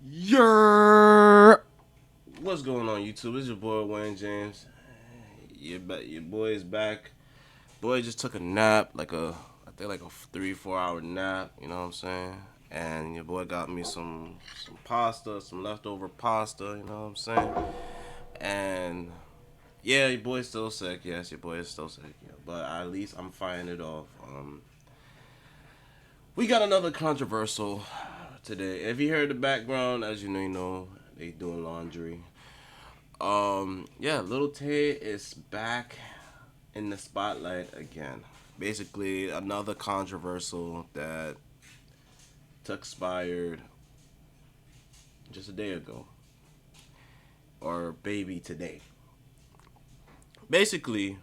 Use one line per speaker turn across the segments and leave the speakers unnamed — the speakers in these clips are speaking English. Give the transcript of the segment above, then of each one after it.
Yer. What's going on, YouTube? It's your boy Wayne James. Your boy is back. Boy just took a nap, I think like a 3-4 hour nap. You know what I'm saying? And your boy got me some pasta, some leftover pasta. You know what I'm saying? And yeah, your boy's still sick. Yes, your boy is still sick. Yeah, but at least I'm fighting it off. We got another controversial today. If you heard the background, as you know, they doing laundry. Yeah, Little Tay is back in the spotlight again. Basically, another controversial that took expired just a day ago, or baby today. Basically,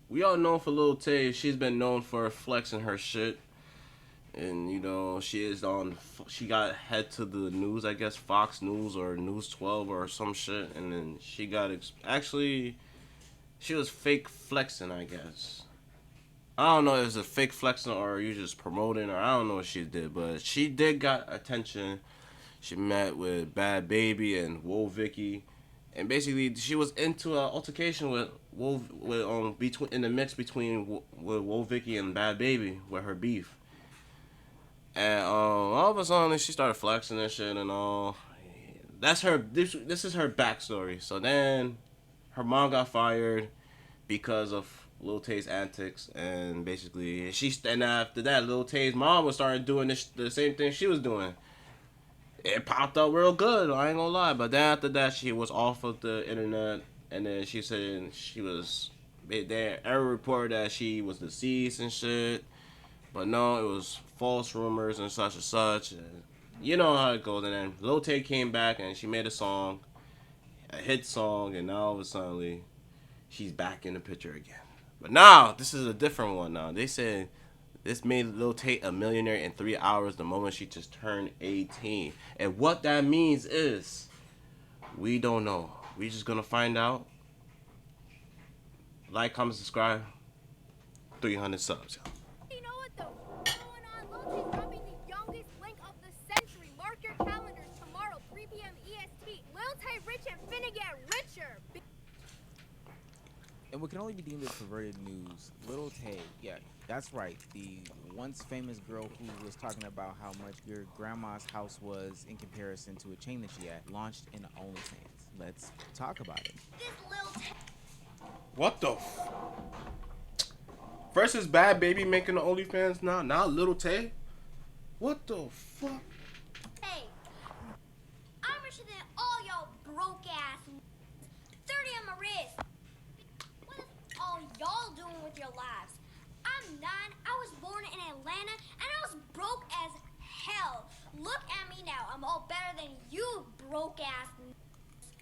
we all know for Little Tay, she's been known for flexing her shit. And she got head to the news, I guess Fox News or News 12 or some shit, and then she got actually she was fake flexing, I guess. I don't know if it's a fake flexing or you just promoting, or I don't know what she did, but she did got attention. She met with Bad Baby and Whoa Vicky, and basically she was into an altercation with between in the mix between with Whoa Vicky and Bad Baby with her beef. And all of a sudden she started flexing and shit and all. That's her. This is her backstory. So then her mom got fired because of Lil Tay's antics, and basically and after that, Lil Tay's mom was starting doing the same thing she was doing. It popped up real good. I ain't gonna lie. But then after that, she was off of the internet, and then she said she was. Every report that she was deceased and shit. But no, it was false rumors and such and such. And you know how it goes. And then Lil Tay came back and she made a song, a hit song, and now all of a sudden she's back in the picture again. But now this is a different one. Now they said this made Lil Tay a millionaire in 3 hours the moment she just turned 18. And what that means is we don't know. We just gonna find out. Like, comment, subscribe. 300 subs, y'all.
You know what though? Going on, Lil Tay's dropping the youngest link of the century. Mark your calendars tomorrow, 3 p.m. EST. Lil Tay rich and finna get richer.
And what can only be deemed as perverted news, Little Tay, yeah, that's right, the once famous girl who was talking about how much your grandma's house was in comparison to a chain that she had, launched in OnlyFans. Let's talk about it.
This Lil Tay.
What the First is Bad Baby making the OnlyFans now. Now Little Tay. What the fuck?
Hey, I'm richer than all y'all broke ass. 30 on my wrist. What is all y'all doing with your lives? I'm 9. I was born in Atlanta and I was broke as hell. Look at me now. I'm all better than you broke ass.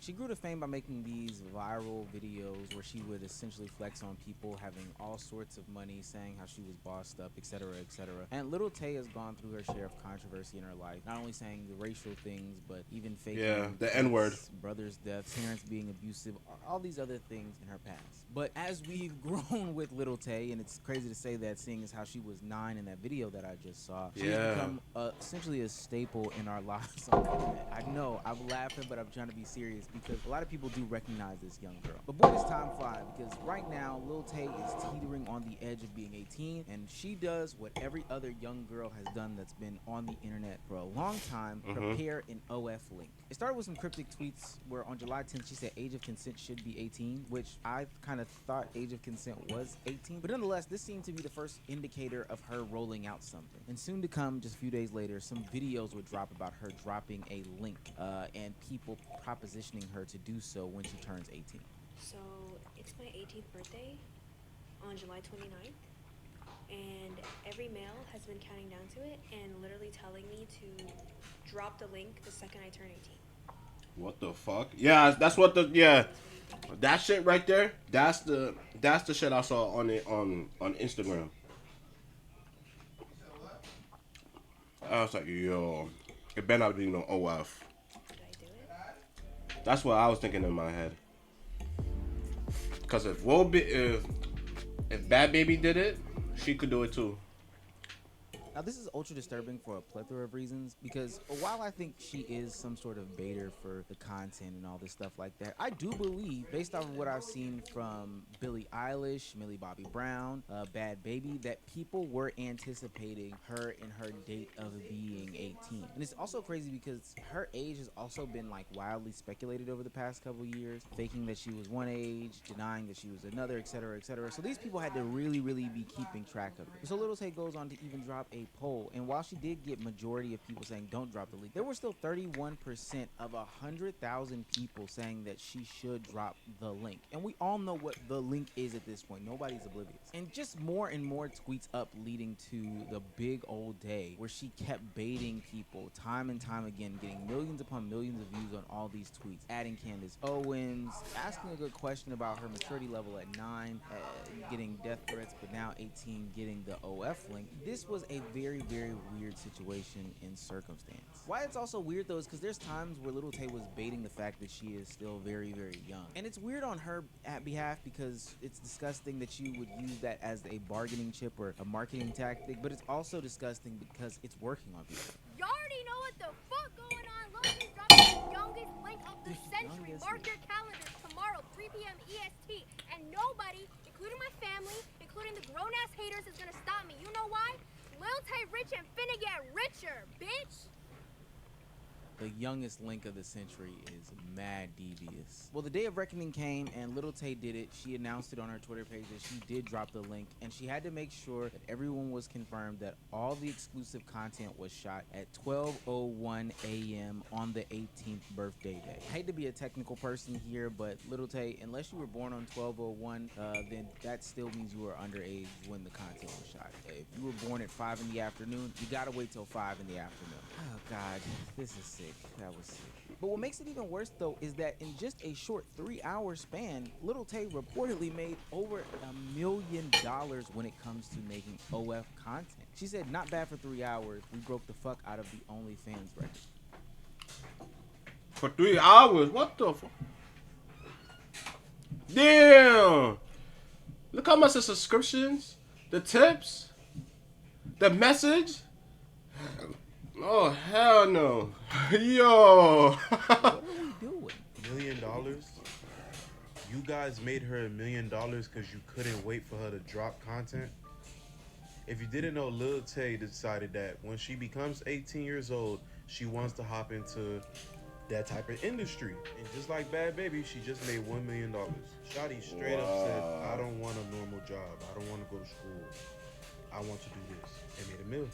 She grew to fame by making these viral videos where she would essentially flex on people having all sorts of money, saying how she was bossed up, etc., etc. And Little Tay has gone through her share of controversy in her life, not only saying the racial things, but even faking
the N-word,
brother's death, parents being abusive, all these other things in her past. But as we've grown with Little Tay, and it's crazy to say that, seeing as how she was 9 in that video that I just saw, she's become essentially a staple in our lives on the internet. I know, I'm laughing, but I'm trying to be serious, because a lot of people do recognize this young girl. But boy, does time fly, because right now, Lil Tay is teetering on the edge of being 18, and she does what every other young girl has done that's been on the internet for a long time: prepare an OF link. It started with some cryptic tweets where on July 10th, she said age of consent should be 18, which I kind of thought age of consent was 18. But nonetheless, this seemed to be the first indicator of her rolling out something. And soon to come, just a few days later, some videos would drop about her dropping a link and people propositioning her to do so when she turns 18.
So it's my 18th birthday on July 29th, and every male has been counting down to it and literally telling me to drop the link the second I turn 18.
What the fuck? Yeah, that's what that shit right there. That's the shit I saw on Instagram. I was like, yo, it better not be no OF.
Did I do it?
That's what I was thinking in my head. Cause if Bad Baby did it, she could do it too.
Now, this is ultra disturbing for a plethora of reasons because while I think she is some sort of baiter for the content and all this stuff like that, I do believe, based off of what I've seen from Billie Eilish, Millie Bobby Brown, Bad Baby, that people were anticipating her and her date of being 18. And it's also crazy because her age has also been like wildly speculated over the past couple years, faking that she was one age, denying that she was another, etc., etc. So these people had to really, really be keeping track of it. So Little Tay goes on to even drop a poll, and while she did get majority of people saying don't drop the leak, there were still 31% of 100,000 people saying that she should drop the link. And we all know what the link is at this point. Nobody's oblivious. And just more and more tweets up leading to the big old day where she kept baiting people time and time again, getting millions upon millions of views on all these tweets, adding Candace Owens, asking a good question about her maturity level at 9, getting death threats, but now 18 getting the OF link. This was a very, very weird situation in circumstance. Why it's also weird though is because there's times where Little Tay was baiting the fact that she is still very, very young. And it's weird on her behalf because it's disgusting that you would use that as a bargaining chip or a marketing tactic, but it's also disgusting because it's working on people.
You already know what the fuck going on. Loki's dropping the youngest link of the century. Mark your calendars tomorrow, 3 p.m. EST. And nobody, including my family, including the grown-ass haters, is gonna stop me. You know why? Lil Tay rich and finna get richer, bitch.
The youngest link of the century is mad devious. Well, the day of reckoning came and Little Tay did it. She announced it on her Twitter page that she did drop the link, and she had to make sure that everyone was confirmed that all the exclusive content was shot at 12:01 a.m. on the 18th birthday day. I hate to be a technical person here, but Little Tay, unless you were born on 12:01, then that still means you were underage when the content was shot. If you were born at 5 in the afternoon, you gotta wait till 5 in the afternoon. Oh God, this is sick. That was sick. But what makes it even worse though is that in just a short 3-hour span, Little Tay reportedly made over $1 million when it comes to making OF content. She said, not bad for 3 hours. We broke the fuck out of the OnlyFans record.
For 3 hours? What the fuck? Damn! Look how much the subscriptions, the tips, the message. Oh, hell no. Yo.
What are we doing?
$1 million? You guys made her $1 million because you couldn't wait for her to drop content? If you didn't know, Lil Tay decided that when she becomes 18 years old, she wants to hop into that type of industry. And just like Bad Baby, she just made $1 million. Shawty straight up said, I don't want a normal job. I don't want to go to school. I want to do this. And made $1 million.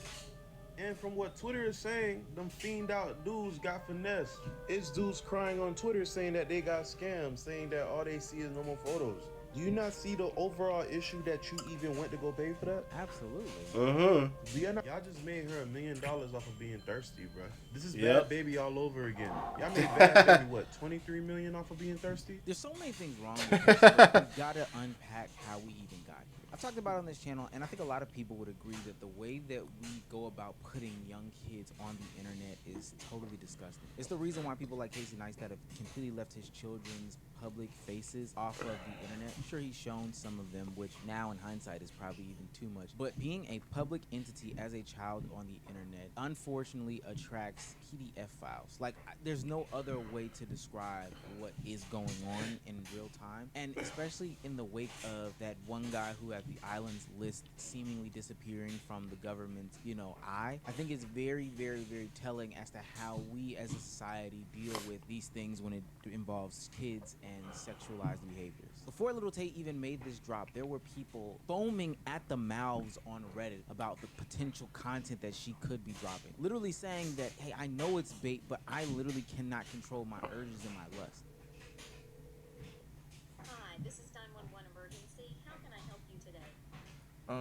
And from what Twitter is saying, them fiend out dudes got finessed. It's dudes crying on Twitter saying that they got scammed, saying that all they see is normal photos. Do you not see the overall issue that you even went to go pay for that?
Absolutely.
Y'all just made her $1 million off of being thirsty, bro. This is Bad Baby all over again. Y'all made Bad Baby what, 23 million off of being thirsty?
There's so many things wrong with this, but we gotta unpack how we even got here. I've talked about it on this channel, and I think a lot of people would agree that the way that we go about putting young kids on the internet is totally disgusting. It's the reason why people like Casey Neistat have completely left his children's public faces off of the internet. I'm sure he's shown some of them, which now in hindsight is probably even too much. But being a public entity as a child on the internet, unfortunately attracts PDF files. Like, there's no other way to describe what is going on in real time. And especially in the wake of that one guy who had the islands list seemingly disappearing from the government's, eye. I think it's very, very, very telling as to how we as a society deal with these things when it involves kids and sexualized behaviors. Before Little Tay even made this drop, there were people foaming at the mouths on Reddit about the potential content that she could be dropping. Literally saying that, hey, I know it's bait, but I literally cannot control my urges and my lust.
Hi, this is 911 emergency. How can I help you today?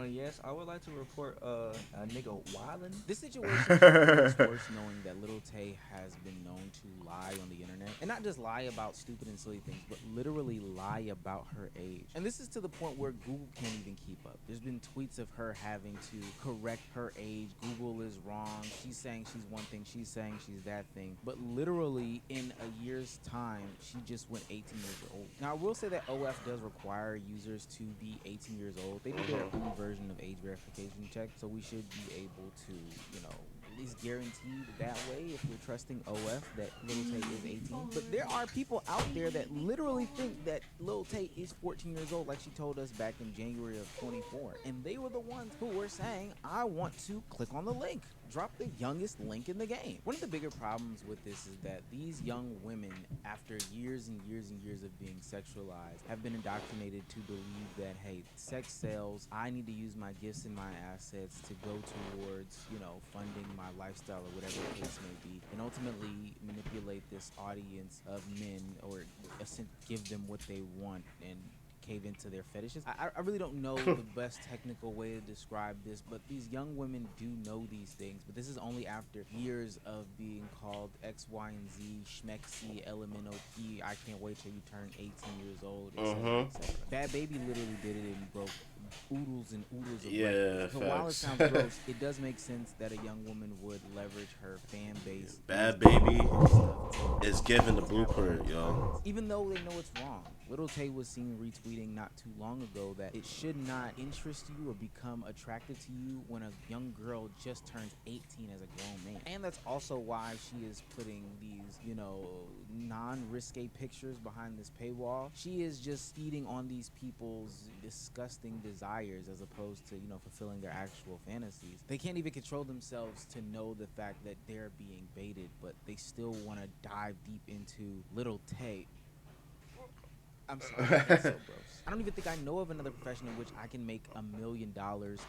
Yes, I would like to report a nigga wildin'.
This situation is worse knowing that Little Tay has been known to lie on the internet. And not just lie about stupid and silly things, but literally lie about her age. And this is to the point where Google can't even keep up. There's been tweets of her having to correct her age. Google is wrong. She's saying she's one thing. She's saying she's that thing. But literally in a year's time, she just went 18 years old. Now, I will say that OF does require users to be 18 years old. They do their own version of age verification check, so we should be able to, you know, at least guaranteed that way if we're trusting OF that Lil Tay is 18. But there are people out there that literally think that Lil Tay is 14 years old, like she told us back in January of 24. And they were the ones who were saying, I want to click on the link. Drop the youngest link in the game. One of the bigger problems with this is that these young women, after years and years and years of being sexualized, have been indoctrinated to believe that, hey, sex sells, I need to use my gifts and my assets to go towards, you know, funding my lifestyle or whatever the case may be, and ultimately manipulate this audience of men or give them what they want and cave into their fetishes. I really don't know the best technical way to describe this, but these young women do know these things, but this is only after years of being called X, Y, and Z, Schmexy, LMNOP, I can't wait till you turn 18 years old, etc., etc. Bad Baby literally did it and broke oodles and oodles of records. So while it sounds gross, it does make sense that a young woman would leverage her fan base.
Bad Baby is giving the blueprint, yo.
Even though they know it's wrong. Lil Tay was seen retweeting not too long ago that it should not interest you or become attractive to you when a young girl just turns 18 as a grown man. And that's also why she is putting these, you know, non-risque pictures behind this paywall. She is just feeding on these people's disgusting desires as opposed to, you know, fulfilling their actual fantasies. They can't even control themselves to know the fact that they're being baited, but they still want to dive deep into Lil Tay. I'm sorry, that's so gross. I don't even think I know of another profession in which I can make $1 million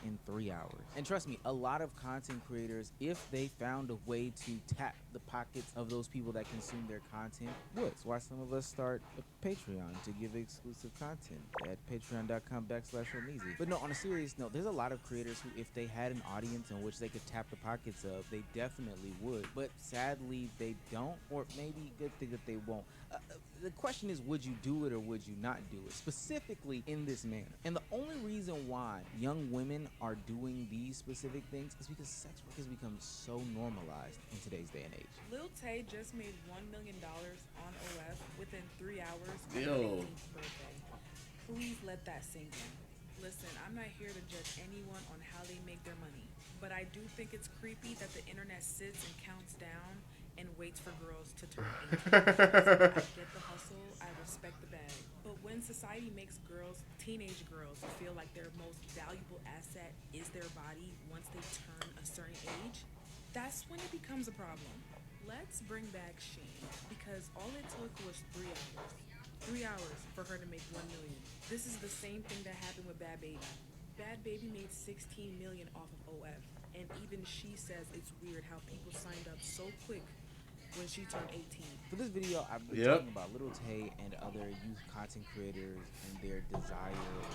in 3 hours. And trust me, a lot of content creators, if they found a way to tap the pockets of those people that consume their content, would. That's why some of us start a Patreon to give exclusive content at patreon.com/Omeezy. But no, on a serious note, there's a lot of creators who, if they had an audience in which they could tap the pockets of, they definitely would. But sadly, they don't, or maybe good thing that they won't. The question is, would you do it or would you not do it? Specifically in this manner. And the only reason why young women are doing these specific things is because sex work has become so normalized in today's day and age.
Lil Tay just made $1 million on OF within 3 hours of her
Yo.
18th birthday. Please let that sink in. Listen, I'm not here to judge anyone on how they make their money, but I do think it's creepy that the internet sits and counts down and waits for girls to turn 18. I get the hustle, I respect the bag. But when society makes girls, teenage girls, feel like their most valuable asset is their body once they turn a certain age, that's when it becomes a problem. Let's bring back Sheen, because all it took was 3 hours. 3 hours for her to make $1 million. This is the same thing that happened with Bad Baby. Bad Baby made $16 million off of OF, and even she says it's weird how people signed up so quick when she turned 18.
For this video, I've been talking about Lil Tay and other youth content creators and their desire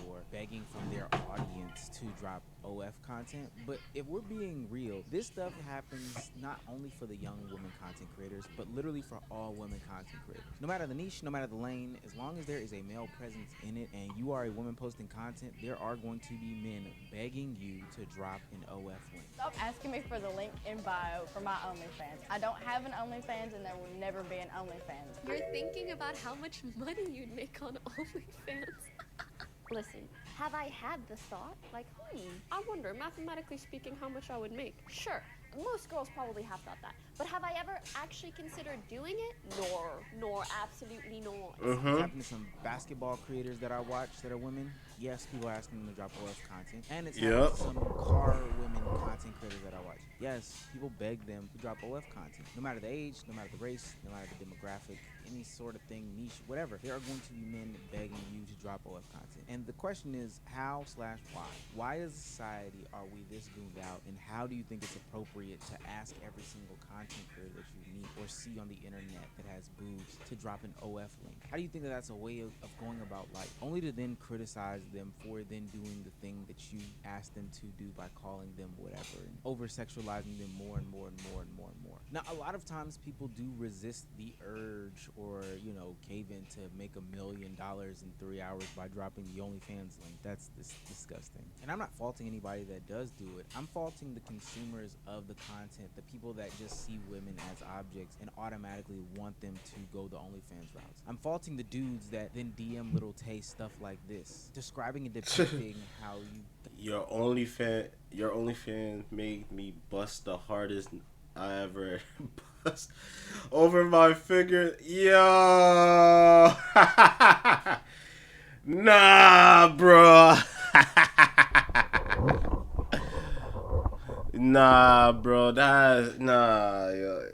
or begging from their audience to drop OF content. But if we're being real, this stuff happens not only for the young women content creators, but literally for all women content creators. No matter the niche, no matter the lane, as long as there is a male presence in it and you are a woman posting content, there are going to be men begging you to drop an OF link.
Stop asking me for the link in bio for my OnlyFans. I don't have an OnlyFans and there will never be an OnlyFans.
You're thinking about how much money you'd make on OnlyFans.
Listen, have I had the thought? Like,
I wonder, mathematically speaking, how much I would make.
sure, most girls probably have thought that. But have I ever actually considered doing it?
Nor, absolutely not.
It's happened to some basketball creators that I watch that are women. Yes, people are asking them to drop OF content. And it's happened to some car women content creators that I watch. Yes, people beg them to drop OF content. No matter the age, no matter the race, no matter the demographic, any sort of thing, niche, whatever. There are going to be men begging you to drop OF content. And the question is, how/why? Why as a society are we this doomed out? And how do you think it's appropriate to ask every single content creator that you meet or see on the internet that has boobs to drop an OF link? How do you think that that's a way of going about life? Only to then criticize them for then doing the thing that you asked them to do by calling them whatever and over-sexualizing them more and more and more and more and more. Now, a lot of times people do resist the urge or, you know, cave in to make $1 million in 3 hours by dropping the OnlyFans link. That's disgusting. And I'm not faulting anybody that does do it. I'm faulting the consumers of the content, the people that just see women as subjects and automatically want them to go the OnlyFans routes. I'm faulting the dudes that then DM Little Tay stuff like this, describing and depicting how you.
Your OnlyFans made me bust the hardest I ever bust over my finger. Yo, nah, bro. Nah, bro. Yo.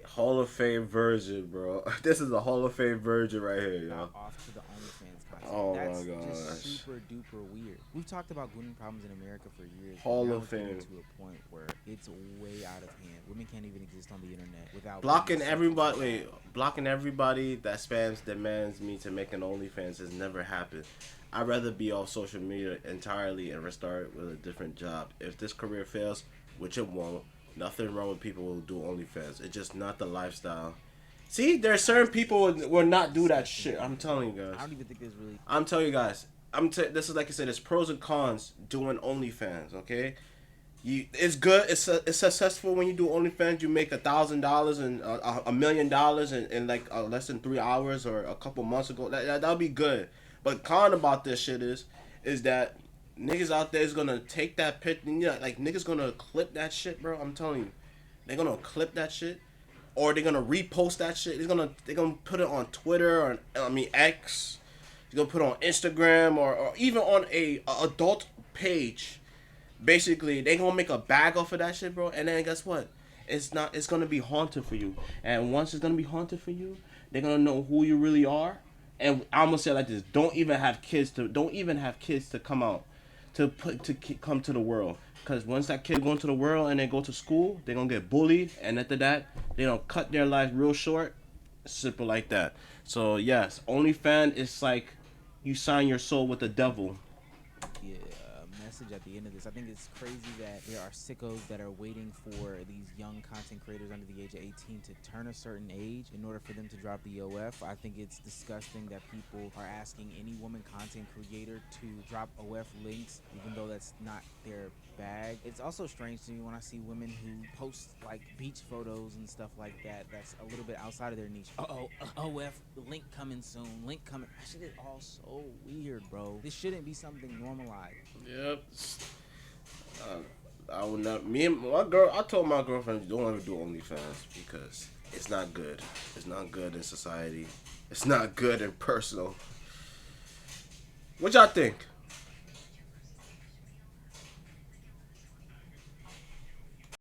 Hall of Fame version, bro. This is a Hall of Fame version right here, yo.
Off to the OnlyFans content.
Oh
That's
my gosh.
just super duper weird. We've talked about grooming problems in America for years.
Hall
now
of
it's getting
Fame.
to a point where it's way out of hand. Women can't even exist on the internet without
Blocking
being
everybody.
sexually
Wait, blocking everybody that spams demands me to make an OnlyFans has never happened. I'd rather be off social media entirely and restart with a different job. If this career fails, which it won't, nothing wrong with people who do OnlyFans. It's just not the lifestyle. See, there are certain people who will not do that shit. I'm telling you guys.
I don't even think there's really.
I'm telling you guys. This is like I said. There's pros and cons doing OnlyFans. Okay, it's good. It's successful when you do OnlyFans. You make $1,000 and $1 million in like less than 3 hours or a couple months ago. That'll be good. But con about this shit is that niggas out there is gonna take that picture. Like niggas gonna clip that shit, bro. I'm telling you, they're gonna clip that shit, or they're gonna repost that shit. They're gonna put it on Twitter or X. They're gonna put it on Instagram or even on a adult page. Basically, they gonna make a bag off of that shit, bro. And then guess what? It's gonna be haunted for you. And once it's gonna be haunted for you, they're gonna know who you really are. And I'm gonna say it like this: don't even have kids to come out come to the world. Because once that kid go into the world and they go to school, they're gonna get bullied, and after that, they don't cut their life real short. Simple like that. So yes, OnlyFans is like you sign your soul with the devil.
Yeah, message at the end of this. I think it's crazy that there are sickos that are waiting for these young content creators under the age of 18 to turn a certain age in order for them to drop the OF. I think it's disgusting that people are asking any woman content creator to drop OF links, even though that's not their bag. It's also strange to me when I see women who post like beach photos and stuff like that that's a little bit outside of their niche. OF link coming soon, link coming. That shit is all so weird, bro. This shouldn't be something normalized.
Yep. I will not. Me and my girl. I told my girlfriend don't ever do OnlyFans because it's not good. It's not good in society. It's not good in personal. What y'all think?